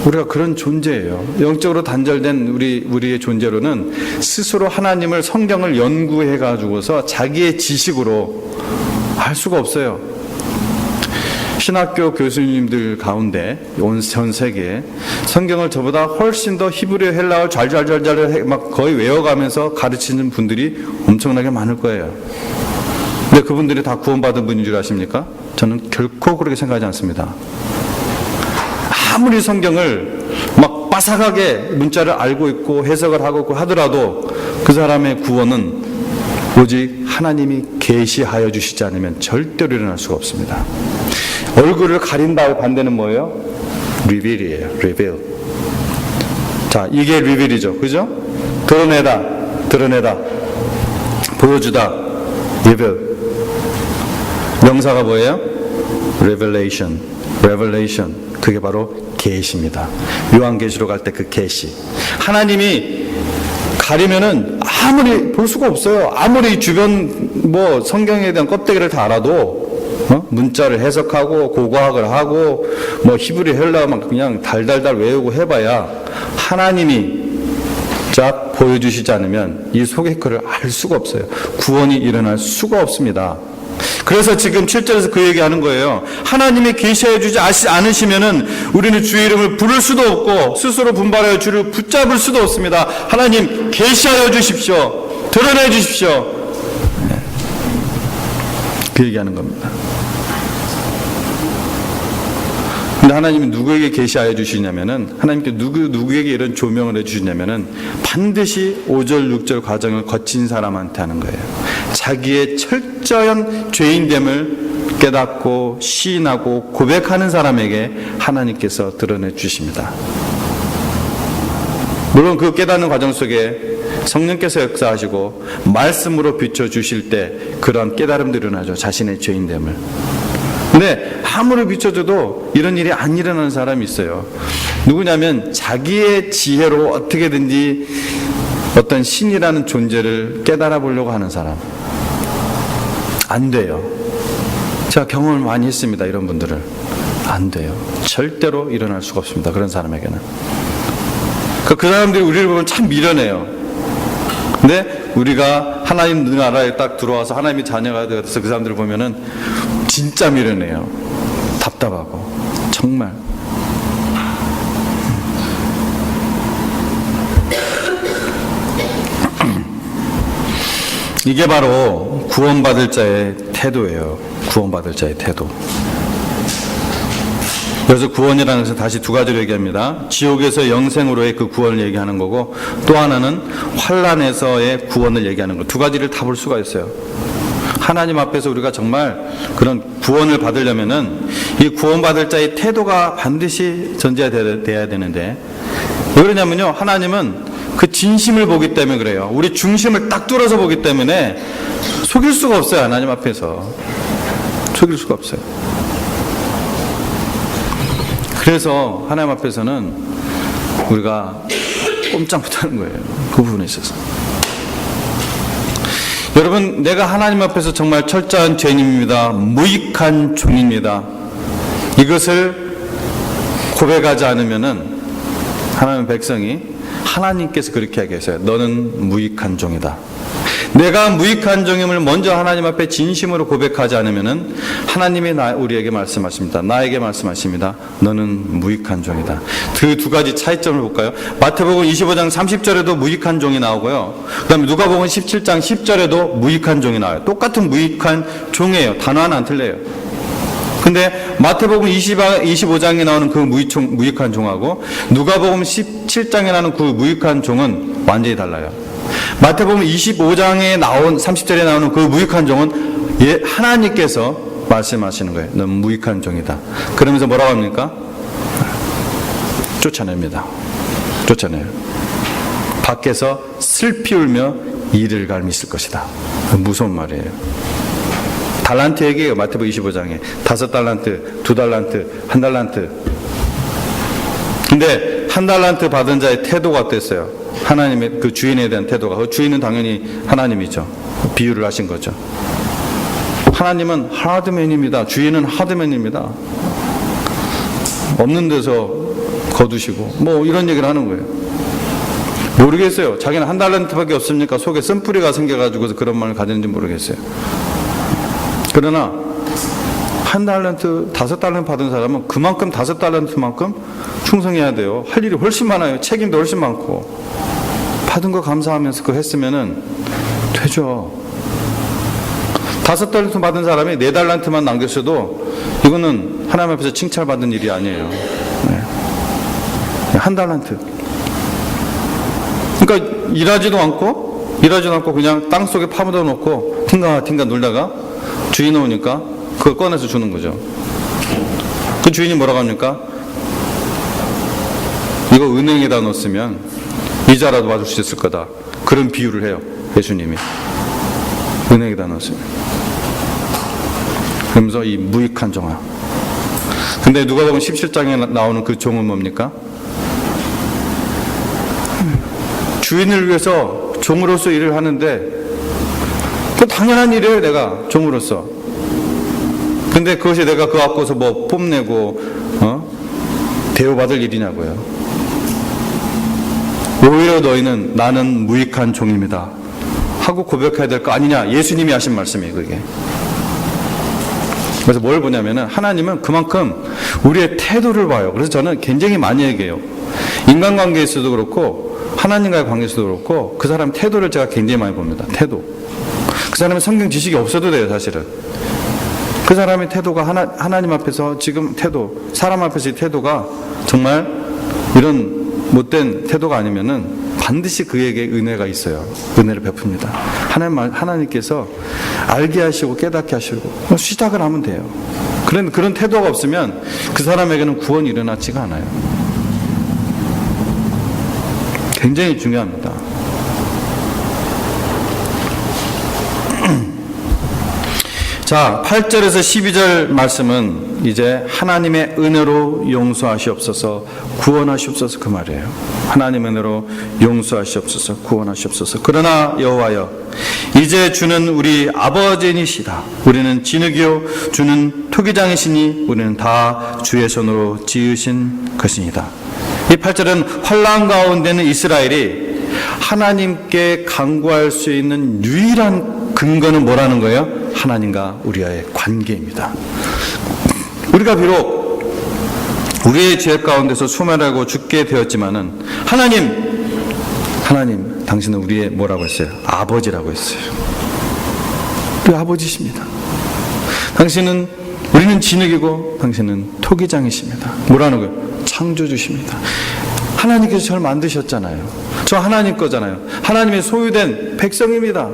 Speaker 1: 우리가 그런 존재예요. 영적으로 단절된 우리의 존재로는 스스로 하나님을, 성경을 연구해 가지고서 자기의 지식으로 알 수가 없어요. 신학교 교수님들 가운데 전 세계에 성경을 저보다 훨씬 더 히브리어, 헬라어 잘잘잘잘 막 거의 외워가면서 가르치는 분들이 엄청나게 많을 거예요. 근데 그분들이 다 구원받은 분인 줄 아십니까? 저는 결코 그렇게 생각하지 않습니다. 아무리 성경을 막 빠삭하게 문자를 알고 있고 해석을 하고 있고 하더라도 그 사람의 구원은 오직 하나님이 계시하여 주시지 않으면 절대로 일어날 수가 없습니다. 얼굴을 가린다의 반대는 뭐예요? 리빌이에요. 리빌. 자, 이게 리빌이죠. 그죠? 드러내다. 보여주다. 리빌. 명사가 뭐예요? revelation. 그게 바로 계시입니다. 요한계시록 할 때 그 계시. 하나님이 가리면은 아무리 볼 수가 없어요. 아무리 주변 성경에 대한 껍데기를 다 알아도 문자를 해석하고 고고학을 하고 히브리 헬라어만 그냥 달달달 외우고 해봐야 하나님이 쫙 보여주시지 않으면 이 속의 글을 알 수가 없어요. 구원이 일어날 수가 없습니다. 그래서 지금 7절에서 그 얘기하는 거예요. 하나님이 계시해 주지 않으시면은 우리는 주의 이름을 부를 수도 없고 스스로 분발하여 주를 붙잡을 수도 없습니다. 하나님 계시하여 주십시오. 드러내 주십시오. 그 얘기하는 겁니다. 근데 하나님이 누구에게 계시하여 주시냐면은, 하나님께 누구에게 이런 조명을 해 주시냐면은 반드시 5절 6절 과정을 거친 사람한테 하는 거예요. 자기의 철저한 죄인됨을 깨닫고 시인하고 고백하는 사람에게 하나님께서 드러내 주십니다. 물론 그 깨닫는 과정 속에 성령께서 역사하시고 말씀으로 비춰주실 때 그런 깨달음들이 일어나죠. 자신의 죄인됨을. 근데 아무리 비춰줘도 이런 일이 안 일어나는 사람이 있어요. 누구냐면 자기의 지혜로 어떻게든지 어떤 신이라는 존재를 깨달아 보려고 하는 사람. 안 돼요. 제가 경험을 많이 했습니다. 이런 분들을. 안 돼요. 절대로 일어날 수가 없습니다. 그런 사람에게는. 그 사람들이 우리를 보면 참 미련해요. 근데 우리가 하나님 나라에 딱 들어와서 하나님의 자녀가 되어서 그 사람들을 보면은 진짜 미련해요. 답답하고 정말. 이게 바로 구원받을 자의 태도예요. 구원받을 자의 태도. 그래서 구원이라는 것은 다시 두 가지로 얘기합니다. 지옥에서 영생으로의 그 구원을 얘기하는 거고, 또 하나는 환난에서의 구원을 얘기하는 거. 두 가지를 다 볼 수가 있어요. 하나님 앞에서 우리가 정말 그런 구원을 받으려면은 이 구원받을 자의 태도가 반드시 전제돼야 되는데, 왜 그러냐면요, 하나님은 그 진심을 보기 때문에 그래요. 우리 중심을 딱 뚫어서 보기 때문에 속일 수가 없어요. 하나님 앞에서 속일 수가 없어요. 그래서 하나님 앞에서는 우리가 꼼짝 못하는 거예요. 그 부분에 있어서. 여러분, 내가 하나님 앞에서 정말 철저한 죄인입니다. 무익한 종입니다. 이것을 고백하지 않으면은 하나님 백성이, 하나님께서 그렇게 하겠어요. 너는 무익한 종이다. 내가 무익한 종임을 먼저 하나님 앞에 진심으로 고백하지 않으면은 하나님이 우리에게 말씀하십니다. 나에게 말씀하십니다. 너는 무익한 종이다. 그 두 가지 차이점을 볼까요? 마태복음 25장 30절에도 무익한 종이 나오고요. 그 다음에 누가복음 17장 10절에도 무익한 종이 나와요. 똑같은 무익한 종이에요. 단어 하나 안 틀려요. 근데 마태복음 25장에 나오는 그 무익한 종하고 누가복음 17장에 나오는 그 무익한 종은 완전히 달라요. 마태복음 25장에 나온 30절에 나오는 그 무익한 종은 하나님께서 말씀하시는 거예요. 넌 무익한 종이다. 그러면서 뭐라고 합니까? 쫓아냅니다. 쫓아내요. 밖에서 슬피 울며 이를 갈미 있을 것이다. 무서운 말이에요. 달란트 얘기예요. 마태복음 25장에 5달란트, 2달란트, 1달란트. 근데 1달란트 받은 자의 태도가 어땠어요? 하나님의 그 주인에 대한 태도가. 그 주인은 당연히 하나님이죠. 비유를 하신 거죠. 하나님은 하드맨입니다. 주인은 하드맨입니다. 없는 데서 거두시고 뭐 이런 얘기를 하는 거예요. 모르겠어요. 자기는 1달란트밖에 없습니까? 속에 쓴뿌리가 생겨가지고 그런 말을 가지는지 모르겠어요. 그러나 1달란트, 5달란트 받은 사람은 그만큼 5달란트만큼 충성해야 돼요. 할 일이 훨씬 많아요. 책임도 훨씬 많고. 받은 거 감사하면서 그거 했으면은 되죠. 5달란트 받은 사람이 4달란트만 남겼어도 이거는 하나님 앞에서 칭찬받은 일이 아니에요. 네. 1달란트. 그러니까 일하지도 않고 그냥 땅속에 파묻어 놓고 팅가팅가 놀다가 주인 오니까 그걸 꺼내서 주는 거죠. 그 주인이 뭐라고 합니까? 이거 은행에다 넣었으면 이자라도 받을 수 있을 거다. 그런 비유를 해요. 예수님이. 은행에다 넣었으면. 그러면서 이 무익한 종아. 근데 누가 보면 17장에 나오는 그 종은 뭡니까? 주인을 위해서 종으로서 일을 하는데 그 당연한 일이에요. 내가 종으로서. 근데 그것이 내가 그 앞에서 뭐 뽐내고 대우받을 일이냐고요. 오히려 너희는 나는 무익한 종입니다 하고 고백해야 될 거 아니냐. 예수님이 하신 말씀이에요. 그게. 그래서 뭘 보냐면은 하나님은 그만큼 우리의 태도를 봐요. 그래서 저는 굉장히 많이 얘기해요. 인간관계에서도 그렇고 하나님과의 관계에서도 그렇고 그 사람 태도를 제가 굉장히 많이 봅니다. 태도. 그 사람의 성경 지식이 없어도 돼요. 사실은. 그 사람의 태도가 하나님 앞에서 지금 태도, 사람 앞에서의 태도가 정말 이런 못된 태도가 아니면은 반드시 그에게 은혜가 있어요. 은혜를 베풉니다. 하나님께서 알게 하시고 깨닫게 하시고 시작을 하면 돼요. 그런 태도가 없으면 그 사람에게는 구원이 일어나지가 않아요. 굉장히 중요합니다. 자, 8절에서 12절 말씀은 이제 하나님의 은혜로 용서하시옵소서, 구원하시옵소서 그 말이에요. 하나님의 은혜로 용서하시옵소서, 구원하시옵소서. 그러나 여호와여, 이제 주는 우리 아버지니시다. 우리는 진흙이요 주는 토기장이시니 우리는 다 주의 손으로 지으신 것이니다. 이 8절은 환난 가운데는 이스라엘이 하나님께 간구할 수 있는 유일한 근거는 뭐라는 거예요? 하나님과 우리와의 관계입니다. 우리가 비록 우리의 죄 가운데서 소멸하고 죽게 되었지만은 하나님 당신은 우리의 뭐라고 했어요? 아버지라고 했어요. 우리 아버지십니다. 우리는 진흙이고 당신은 토기장이십니다. 뭐라는 거예요? 창조주십니다. 하나님께서 저를 만드셨잖아요. 저 하나님 거잖아요. 하나님의 소유된 백성입니다.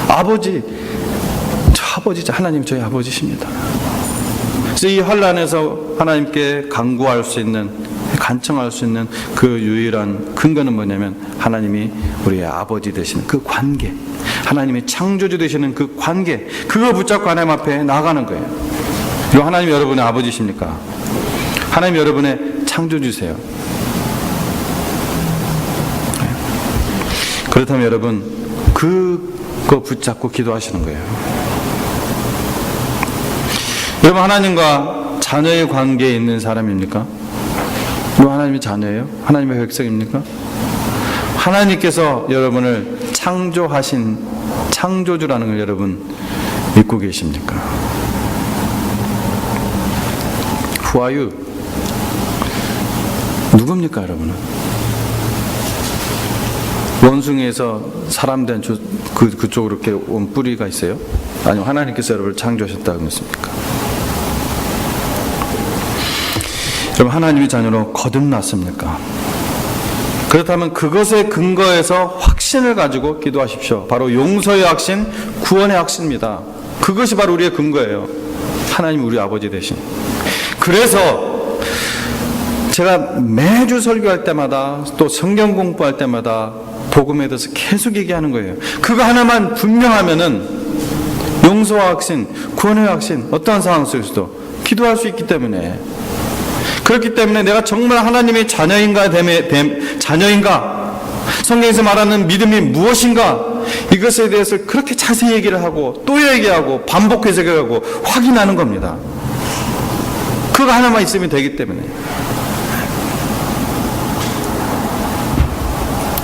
Speaker 1: 아버지, 하나님 저희 아버지십니다. 그래서 이 환난에서 하나님께 간구할 수 있는, 간청할 수 있는 그 유일한 근거는 뭐냐면 하나님이 우리의 아버지 되시는 그 관계, 하나님이 창조주 되시는 그 관계, 그거 붙잡고 하나님 앞에 나아가는 거예요. 그리고 하나님 여러분의 아버지십니까? 하나님 여러분의 창조주세요. 그렇다면 여러분 그거 붙잡고 기도하시는 거예요. 여러분 하나님과 자녀의 관계에 있는 사람입니까? 여러분 하나님의 자녀예요? 하나님의 백성입니까? 하나님께서 여러분을 창조하신 창조주라는 걸 여러분 믿고 계십니까? Who are you? 누굽니까 여러분은? 원숭이에서 사람 된 그쪽으로 이렇게 온 뿌리가 있어요? 아니면 하나님께서 여러분을 창조하셨다고 믿습니까? 여러분 하나님의 자녀로 거듭났습니까? 그렇다면 그것에 근거해서 확신을 가지고 기도하십시오. 바로 용서의 확신, 구원의 확신입니다. 그것이 바로 우리의 근거예요. 하나님 우리 아버지 되신. 그래서 제가 매주 설교할 때마다 또 성경 공부할 때마다 복음에 대해서 계속 얘기하는 거예요. 그거 하나만 분명하면은 용서와 확신, 구원의 확신, 어떠한 상황 속에서도 기도할 수 있기 때문에, 그렇기 때문에 내가 정말 하나님의 자녀인가, 자녀인가, 성경에서 말하는 믿음이 무엇인가, 이것에 대해서 그렇게 자세히 얘기를 하고 또 얘기하고 반복해서 얘기하고 확인하는 겁니다. 그거 하나만 있으면 되기 때문에.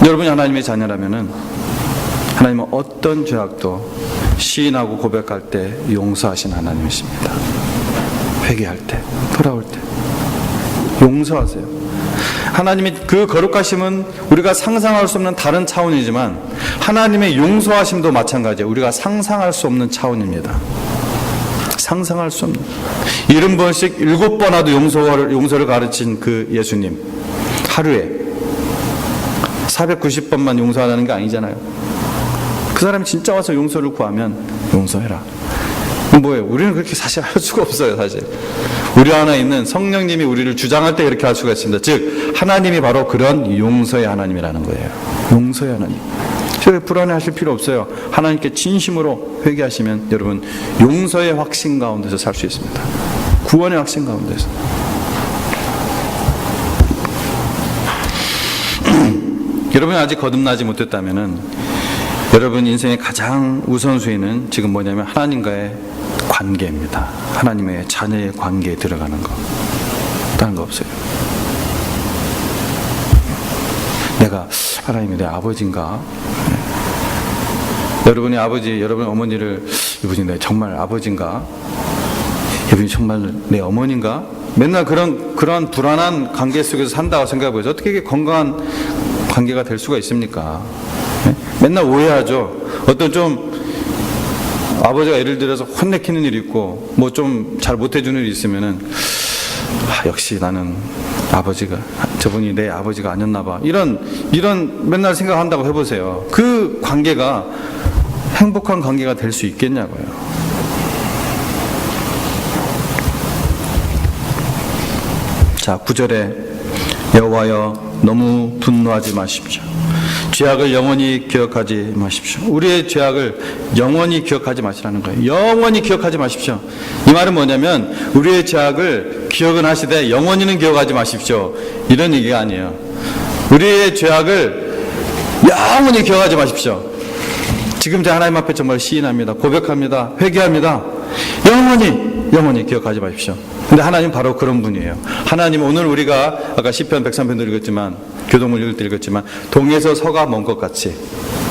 Speaker 1: 여러분이 하나님의 자녀라면은 하나님은 어떤 죄악도 시인하고 고백할 때 용서하신 하나님이십니다. 회개할 때, 돌아올 때 용서하세요. 하나님의 그 거룩하심은 우리가 상상할 수 없는 다른 차원이지만 하나님의 용서하심도 마찬가지예요. 우리가 상상할 수 없는 차원입니다. 상상할 수 없는. 70번씩 7번 하도 용서를 가르친 그 예수님, 하루에 490번만 용서하라는 게 아니잖아요. 그 사람이 진짜 와서 용서를 구하면 용서해라. 뭐예요? 우리는 그렇게 사실 할 수가 없어요. 사실 우리 안에 있는 성령님이 우리를 주장할 때 그렇게 할 수가 있습니다. 즉 하나님이 바로 그런 용서의 하나님이라는 거예요. 용서의 하나님. 불안해하실 필요 없어요. 하나님께 진심으로 회개하시면 여러분 용서의 확신 가운데서 살 수 있습니다. 구원의 확신 가운데서. 여러분이 아직 거듭나지 못했다면은 여러분 인생의 가장 우선순위는 지금 뭐냐면 하나님과의 관계입니다. 하나님의 자녀의 관계에 들어가는 거. 다른 거 없어요. 내가 하나님이 내 아버지인가? 여러분이 아버지, 여러분 어머니를 이분이 내 정말 아버지인가? 이분이 정말 내 어머니인가? 맨날 그런 불안한 관계 속에서 산다고 생각해보죠. 어떻게 이게 건강한 관계가 될 수가 있습니까? 맨날 오해하죠. 어떤 좀 아버지가 예를 들어서 혼내키는 일이 있고 뭐 좀 잘 못해주는 일이 있으면은 역시 나는 아버지가 저분이 내 아버지가 아니었나 봐. 이런 맨날 생각한다고 해보세요. 그 관계가 행복한 관계가 될 수 있겠냐고요. 자, 9절에 여호와여 너무 분노하지 마십시오. 죄악을 영원히 기억하지 마십시오. 우리의 죄악을 영원히 기억하지 마시라는 거예요. 영원히 기억하지 마십시오. 이 말은 뭐냐면 우리의 죄악을 기억은 하시되 영원히는 기억하지 마십시오. 이런 얘기가 아니에요. 우리의 죄악을 영원히 기억하지 마십시오. 지금 제 하나님 앞에 정말 시인합니다. 고백합니다. 회개합니다. 영원히 기억하지 마십시오. 근데 하나님 바로 그런 분이에요. 하나님 오늘 우리가 아까 시편 103편도 읽었지만 교동문 읽을 때 읽었지만 동에서 서가 먼 것 같이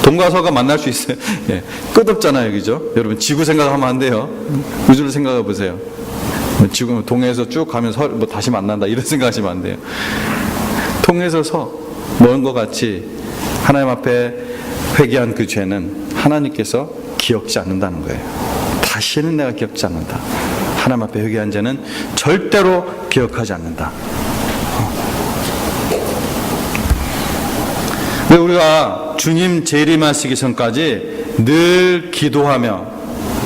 Speaker 1: 동과 서가 만날 수 있어요. 예, 끝없잖아요. 그죠? 여러분 지구 생각하면 안 돼요. 우주를 생각해 보세요. 지금 동에서 쭉 가면 뭐 다시 만난다 이런 생각하시면 안 돼요. 동에서 서 먼 것 같이 하나님 앞에 회개한 그 죄는 하나님께서 기억지 않는다는 거예요. 다시는 내가 기억지 않는다. 하나님 앞에 회개한 자는 절대로 기억하지 않는다. 우리가 주님 재림하시기 전까지 늘 기도하며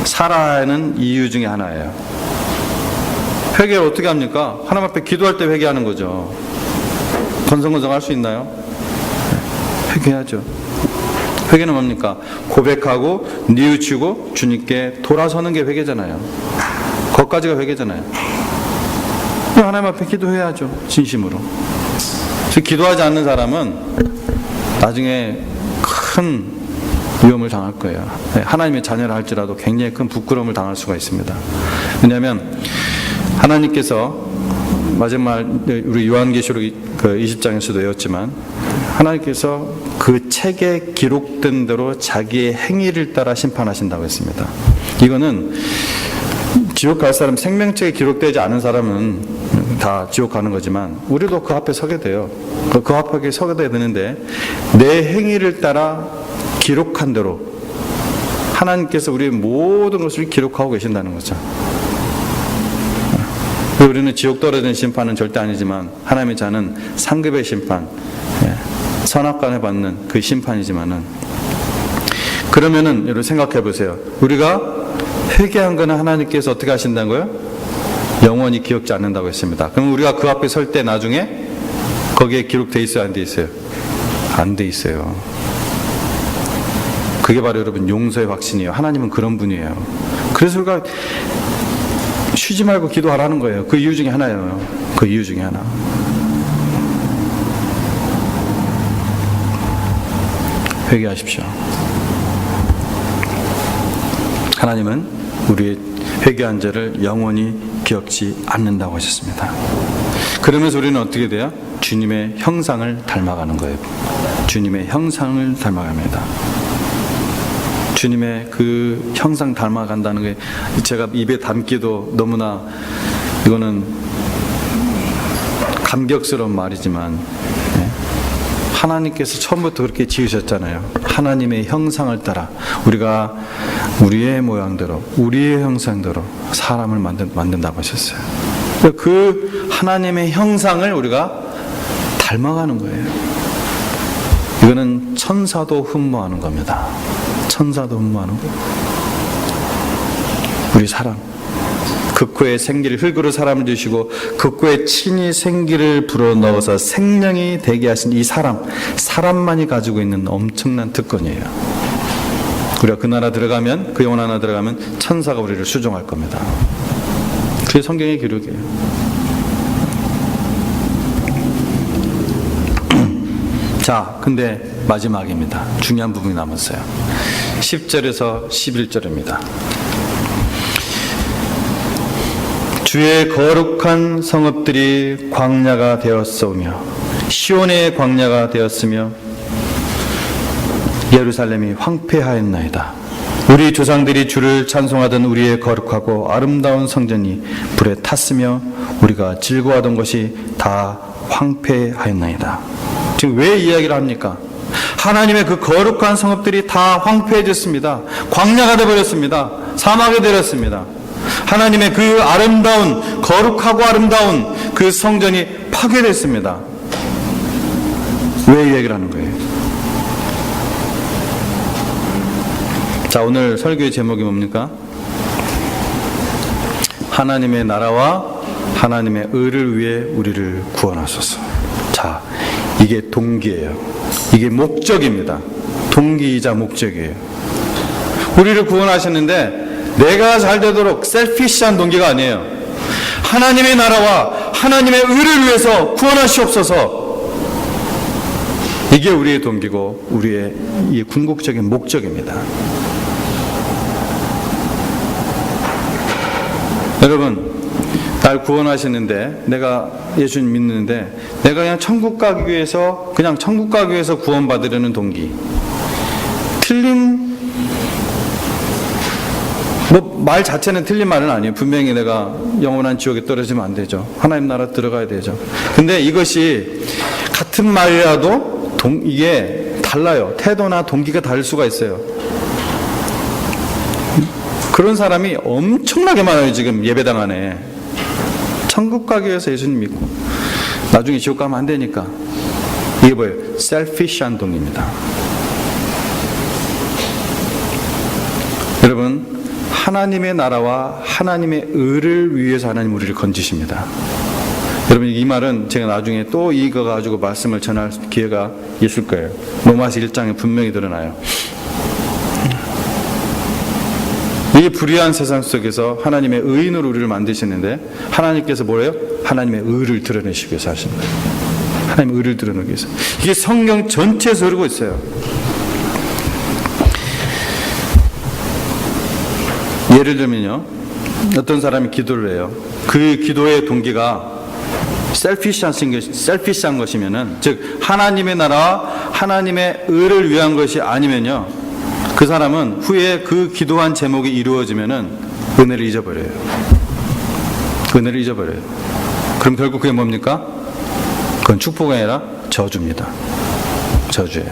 Speaker 1: 살아야 하는 이유 중에 하나예요. 회개를 어떻게 합니까? 하나님 앞에 기도할 때 회개하는 거죠. 건성건성 할 수 있나요? 회개하죠. 회개는 뭡니까? 고백하고 뉘우치고 주님께 돌아서는 게 회개잖아요. 거기까지가 회개잖아요. 하나님 앞에 기도해야죠. 진심으로. 기도하지 않는 사람은 나중에 큰 위험을 당할 거예요. 하나님의 자녀라 할지라도 굉장히 큰 부끄러움을 당할 수가 있습니다. 왜냐하면 하나님께서 마지막 우리 요한계시록 20장에서도 외웠지만 하나님께서 그 책에 기록된 대로 자기의 행위를 따라 심판하신다고 했습니다. 이거는 지옥 갈 사람, 생명책에 기록되지 않은 사람은 다 지옥 가는 거지만 우리도 그 앞에 서게 돼요. 그 앞에 서게 되는데 내 행위를 따라 기록한 대로 하나님께서 우리의 모든 것을 기록하고 계신다는 거죠. 우리는 지옥 떨어지는 심판은 절대 아니지만 하나님의 자는 상급의 심판, 선악간에 받는 그 심판이지만은 그러면은 여러분 생각해 보세요. 우리가 회개한 거는 하나님께서 어떻게 하신다는 거예요? 영원히 기억지 않는다고 했습니다. 그럼 우리가 그 앞에 설 때 나중에 거기에 기록돼 있어요? 안 돼 있어요? 안 돼 있어요. 그게 바로 여러분 용서의 확신이에요. 하나님은 그런 분이에요. 그래서 우리가 쉬지 말고 기도하라는 거예요. 그 이유 중에 하나예요. 그 이유 중에 하나. 회개하십시오. 하나님은 우리의 회개한 죄를 영원히 기억지 않는다고 하셨습니다. 그러면서 우리는 어떻게 돼요? 주님의 형상을 닮아가는 거예요. 주님의 형상을 닮아갑니다. 주님의 그 형상 닮아간다는 게 제가 입에 담기도 너무나 이거는 감격스러운 말이지만 하나님께서 처음부터 그렇게 지으셨잖아요. 하나님의 형상을 따라 우리가 우리의 모양대로 우리의 형상대로 사람을 만든다고 하셨어요. 그 하나님의 형상을 우리가 닮아가는 거예요. 이거는 천사도 흠모하는 겁니다. 천사도 흠모하는 거예요. 우리 사람 극호의 생기를 흙으로 사람을 주시고 극호의 친히 생기를 불어넣어서 생명이 되게 하신 이 사람만이 가지고 있는 엄청난 특권이에요. 우리가 그 나라 들어가면, 그 영혼 하나 들어가면 천사가 우리를 수종할 겁니다. 그게 성경의 기록이에요. 자, 근데 마지막입니다. 중요한 부분이 남았어요. 10절에서 11절입니다. 주의 거룩한 성읍들이 광야가 되었으며 시온의 광야가 되었으며 예루살렘이 황폐하였나이다. 우리 조상들이 주를 찬송하던 우리의 거룩하고 아름다운 성전이 불에 탔으며 우리가 즐거워하던 것이 다 황폐하였나이다. 지금 왜 이야기를 합니까? 하나님의 그 거룩한 성읍들이 다 황폐해졌습니다. 광야가 되어버렸습니다. 사막이 되었습니다. 하나님의 그 아름다운, 거룩하고 아름다운 그 성전이 파괴됐습니다. 왜 이 얘기를 하는 거예요? 자, 오늘 설교의 제목이 뭡니까? 하나님의 나라와 하나님의 의를 위해 우리를 구원하소서. 자, 이게 동기예요. 이게 목적입니다. 동기이자 목적이에요. 우리를 구원하셨는데 내가 잘 되도록 셀피시한 동기가 아니에요. 하나님의 나라와 하나님의 의를 위해서 구원하시옵소서. 이게 우리의 동기고 우리의 이 궁극적인 목적입니다. 여러분, 날 구원하시는데 내가 예수님 믿는데 내가 그냥 천국 가기 위해서 구원받으려는 동기, 틀린 말 자체는 틀린 말은 아니에요. 분명히 내가 영원한 지옥에 떨어지면 안 되죠. 하나님 나라 들어가야 되죠. 근데 이것이 같은 말이라도 이게 달라요. 태도나 동기가 다를 수가 있어요. 그런 사람이 엄청나게 많아요. 지금 예배당 안에. 천국 가기 위해서 예수님 믿고 나중에 지옥 가면 안 되니까. 이게 뭐예요? 셀피시한 동기입니다. 여러분, 하나님의 나라와 하나님의 의를 위해서 하나님 우리를 건지십니다. 여러분, 이 말은 제가 나중에 또 이거 가지고 말씀을 전할 기회가 있을 거예요. 로마서 1장에 분명히 드러나요. 이 불의한 세상 속에서 하나님의 의인으로 우리를 만드시는데 하나님께서 뭐래요? 하나님의 의를 드러내시기 위해서 하십니다. 하나님의 의를 드러내기 위해서. 이게 성경 전체에서 흐르고 있어요. 예를 들면요, 어떤 사람이 기도를 해요. 그 기도의 동기가 셀피시한 것이면은, 즉 하나님의 나라와 하나님의 의를 위한 것이 아니면요, 그 사람은 후에 그 기도한 제목이 이루어지면은 은혜를 잊어버려요. 은혜를 잊어버려요. 그럼 결국 그게 뭡니까? 그건 축복이 아니라 저주입니다. 저주예요.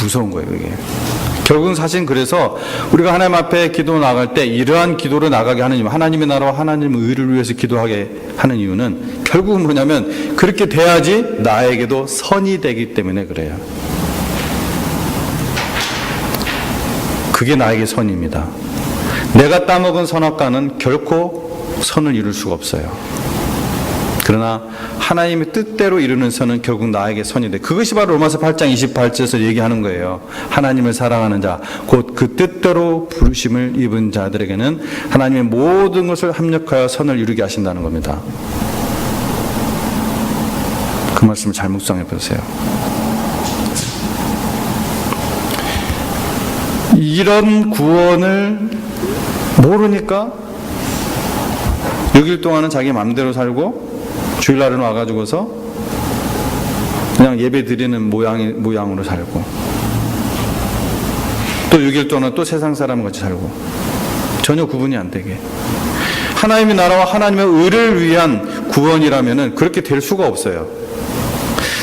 Speaker 1: 무서운 거예요, 그게. 결국은 사실 그래서 우리가 하나님 앞에 기도 나갈 때 이러한 기도를 나가게 하는 이유, 하나님의 나라와 하나님의 의를 위해서 기도하게 하는 이유는 결국은 뭐냐면 그렇게 돼야지 나에게도 선이 되기 때문에 그래요. 그게 나에게 선입니다. 내가 따먹은 선악과는 결코 선을 이룰 수가 없어요. 그러나 하나님의 뜻대로 이루는 선은 결국 나에게 선이 돼. 그것이 바로 로마서 8장 28절에서 얘기하는 거예요. 하나님을 사랑하는 자, 곧 그 뜻대로 부르심을 입은 자들에게는 하나님의 모든 것을 합력하여 선을 이루게 하신다는 겁니다. 그 말씀을 잘 묵상해 보세요. 이런 구원을 모르니까 6일 동안은 자기 마음대로 살고 주일날은 와가지고서 그냥 예배 드리는 모양으로 살고 또 6일 동안은 또 세상 사람 같이 살고 전혀 구분이 안 되게 하나님의 나라와 하나님의 의를 위한 구원이라면은 그렇게 될 수가 없어요.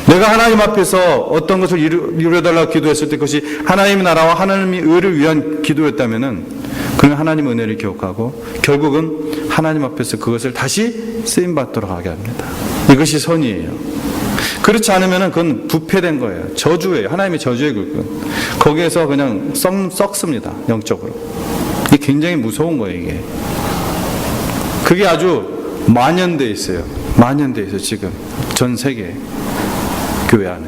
Speaker 1: 내가 하나님 앞에서 어떤 것을 이루어달라고 기도했을 때 그것이 하나님의 나라와 하나님의 의를 위한 기도였다면은 그는 하나님의 은혜를 기억하고 결국은 하나님 앞에서 그것을 다시 쓰임받도록 하게 합니다. 이것이 선이에요. 그렇지 않으면 그건 부패된 거예요. 저주예요. 하나님의 저주의 굴근. 거기에서 그냥 썩습니다. 영적으로. 이게 굉장히 무서운 거예요. 이게. 그게 아주 만연되어 있어요. 만연되어 있어요. 지금 전 세계 교회 안에.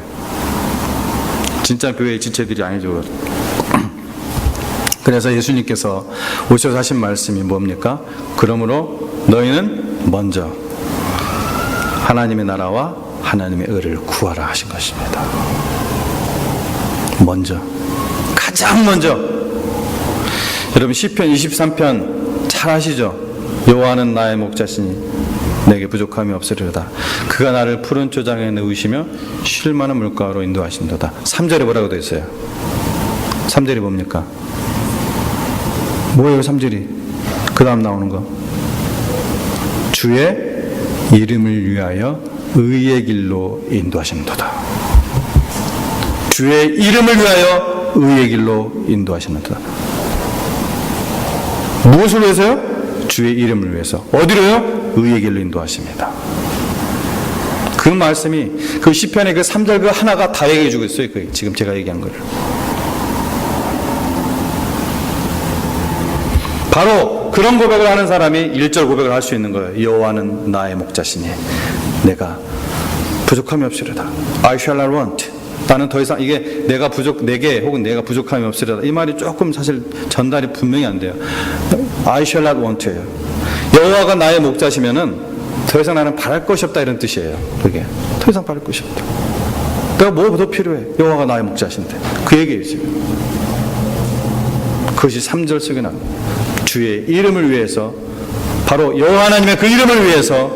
Speaker 1: 진짜 교회의 지체들이 아니죠. 그래서 예수님께서 오셔서 하신 말씀이 뭡니까? 그러므로 너희는 먼저 하나님의 나라와 하나님의 의를 구하라 하신 것입니다. 먼저, 가장 먼저. 여러분 시편 23편 잘 아시죠? 여호와는 나의 목자시니 내게 부족함이 없으리로다. 그가 나를 푸른 초장에 누우시며 쉴 만한 물가로 인도하신도다. 3절에 뭐라고 되어 있어요? 3절이 뭡니까? 뭐예요 3절이? 그 다음 나오는 거. 주의 이름을 위하여 의의 길로 인도하시는도다. 주의 이름을 위하여 의의 길로 인도하시는도다. 무엇을 위해서요? 주의 이름을 위해서. 어디로요? 의의 길로 인도하십니다. 그 말씀이 그 시편의 그 3절 그 하나가 다 얘기해 주고 있어요. 그 지금 제가 얘기한 거를. 바로 그런 고백을 하는 사람이 1절 고백을 할 수 있는 거예요. 여호와는 나의 목자시니 내가 부족함이 없으리로다. I shall not want. 나는 더 이상 이게 내게 혹은 내가 부족함이 없으리로다. 이 말이 조금 사실 전달이 분명히 안 돼요. I shall not want예요. 여호와가 나의 목자시면은 더 이상 나는 바랄 것이 없다 이런 뜻이에요. 그게 더 이상 바랄 것이 없다. 내가 뭐 더 필요해? 여호와가 나의 목자신데 그 얘기예요 지금. 그것이 3절 속에 나옵니다. 주의 이름을 위해서 바로 여호와 하나님의 그 이름을 위해서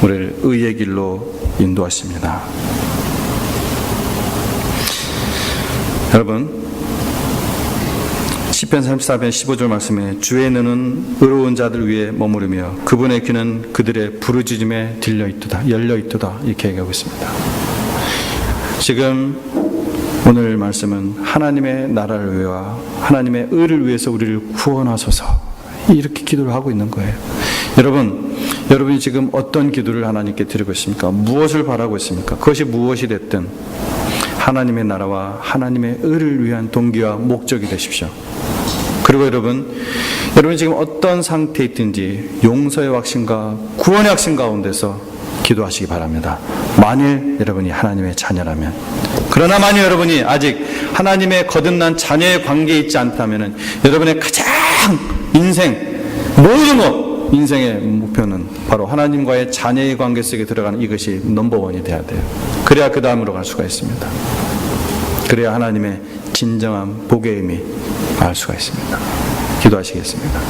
Speaker 1: 우리를 의의 길로 인도하십니다. 여러분 시편 34편 15절 말씀에 주의 눈은 의로운 자들 위에 머무르며 그분의 귀는 그들의 부르짖음에 열려 있도다 이렇게 얘기하고 있습니다. 지금 오늘 말씀은 하나님의 나라를 위하여 하나님의 의를 위해서 우리를 구원하소서 이렇게 기도를 하고 있는 거예요. 여러분이 지금 어떤 기도를 하나님께 드리고 있습니까? 무엇을 바라고 있습니까? 그것이 무엇이 됐든 하나님의 나라와 하나님의 의를 위한 동기와 목적이 되십시오. 그리고 여러분이 지금 어떤 상태에 있든지 용서의 확신과 구원의 확신 가운데서 기도하시기 바랍니다. 만일 여러분이 하나님의 자녀라면. 그러나 만일 여러분이 아직 하나님의 거듭난 자녀의 관계에 있지 않다면 여러분의 가장 모든 것 인생의 목표는 바로 하나님과의 자녀의 관계 속에 들어가는 이것이 넘버원이 돼야 돼요. 그래야 그 다음으로 갈 수가 있습니다. 그래야 하나님의 진정한 복의 의미 알 수가 있습니다. 기도하시겠습니다.